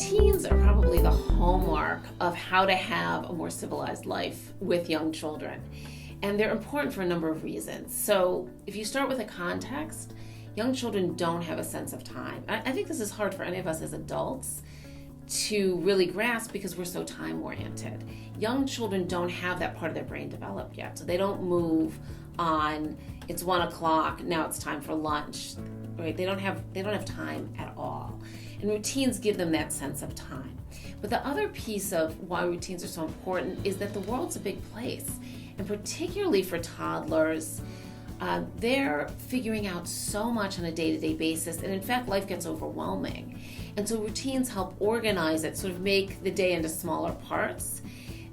Routines are probably the hallmark of how to have a more civilized life with young children. And they're important for a number of reasons. So if you start with a context, young children don't have a sense of time. I think this is hard for any of us as adults to really grasp because we're so time-oriented. Young children don't have that part of their brain developed yet. So they don't move on, it's 1 o'clock, now it's time for lunch. Right? They don't have time at all. And routines give them that sense of time. But the other piece of why routines are so important is that the world's a big place. And particularly for toddlers, they're figuring out so much on a day-to-day basis. And in fact, life gets overwhelming. And so routines help organize it, sort of make the day into smaller parts.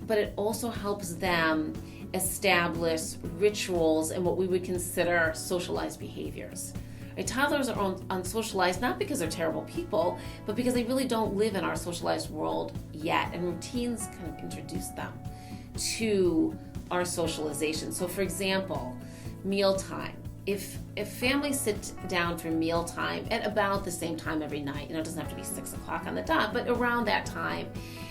But it also helps them establish rituals and what we would consider socialized behaviors. Right? Toddlers are unsocialized not because they're terrible people, but because they really don't live in our socialized world yet. And routines kind of introduce them to our socialization. So for example, mealtime. If families sit down for mealtime at about the same time every night, it doesn't have to be 6 o'clock on the dot, but around that time,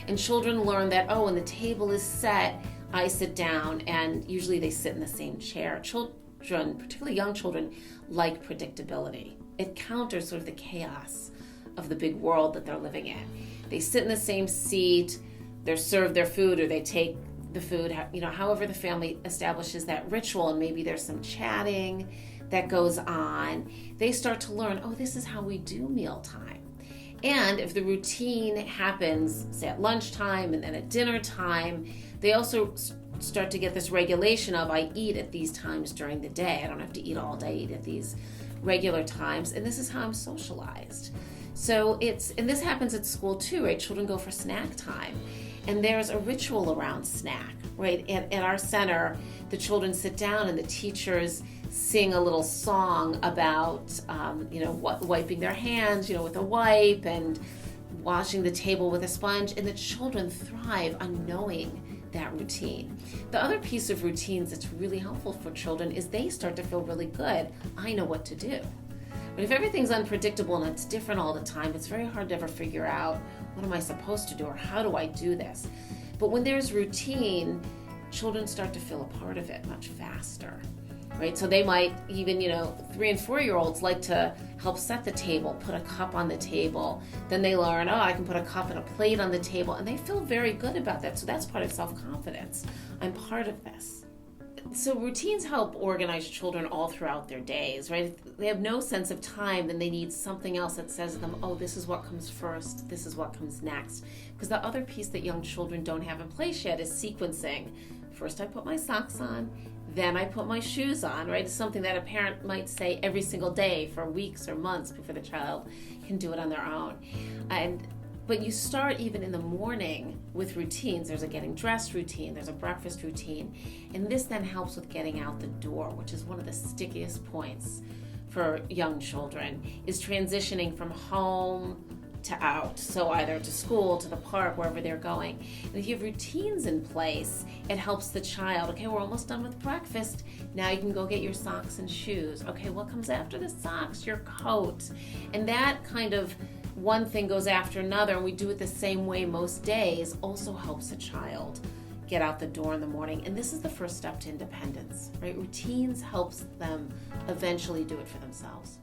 and children learn that, when the table is set, I sit down, and usually they sit in the same chair. Children, particularly young children, like predictability. It counters sort of the chaos of the big world that they're living in. They sit in the same seat, they're served their food, or they take the food, however the family establishes that ritual, and maybe there's some chatting that goes on. They start to learn, this is how we do mealtime. And if the routine happens, say at lunchtime and then at dinner time, they also start to get this regulation of, I eat at these times during the day. I don't have to eat all day, I eat at these regular times, and this is how I'm socialized. So and this happens at school too, right? Children go for snack time, and there's a ritual around snack, right? At our center, the children sit down and the teachers sing a little song about, wiping their hands, with a wipe, and washing the table with a sponge, and the children thrive on knowing that routine. The other piece of routines that's really helpful for children is they start to feel really good. I know what to do. But if everything's unpredictable and it's different all the time, it's very hard to ever figure out, what am I supposed to do, or how do I do this? But when there's routine, children start to feel a part of it much faster. Right? So they might even, 3 and 4-year-olds like to help set the table, put a cup on the table. Then they learn, I can put a cup and a plate on the table, and they feel very good about that. So that's part of self-confidence. I'm part of this. So routines help organize children all throughout their days, right? If they have no sense of time, then they need something else that says to them, this is what comes first, this is what comes next. Because the other piece that young children don't have in place yet is sequencing. First I put my socks on, then I put my shoes on, right? It's something that a parent might say every single day for weeks or months before the child can do it on their own. But you start even in the morning with routines. There's a getting dressed routine, there's a breakfast routine, and this then helps with getting out the door, which is one of the stickiest points for young children, is transitioning from home to out. So either to school, to the park, wherever they're going. And if you have routines in place, it helps the child. Okay, we're almost done with breakfast. Now you can go get your socks and shoes. Okay, what comes after the socks? Your coat. And that kind of one thing goes after another, and we do it the same way most days, also helps a child get out the door in the morning. And this is the first step to independence, right? Routines helps them eventually do it for themselves.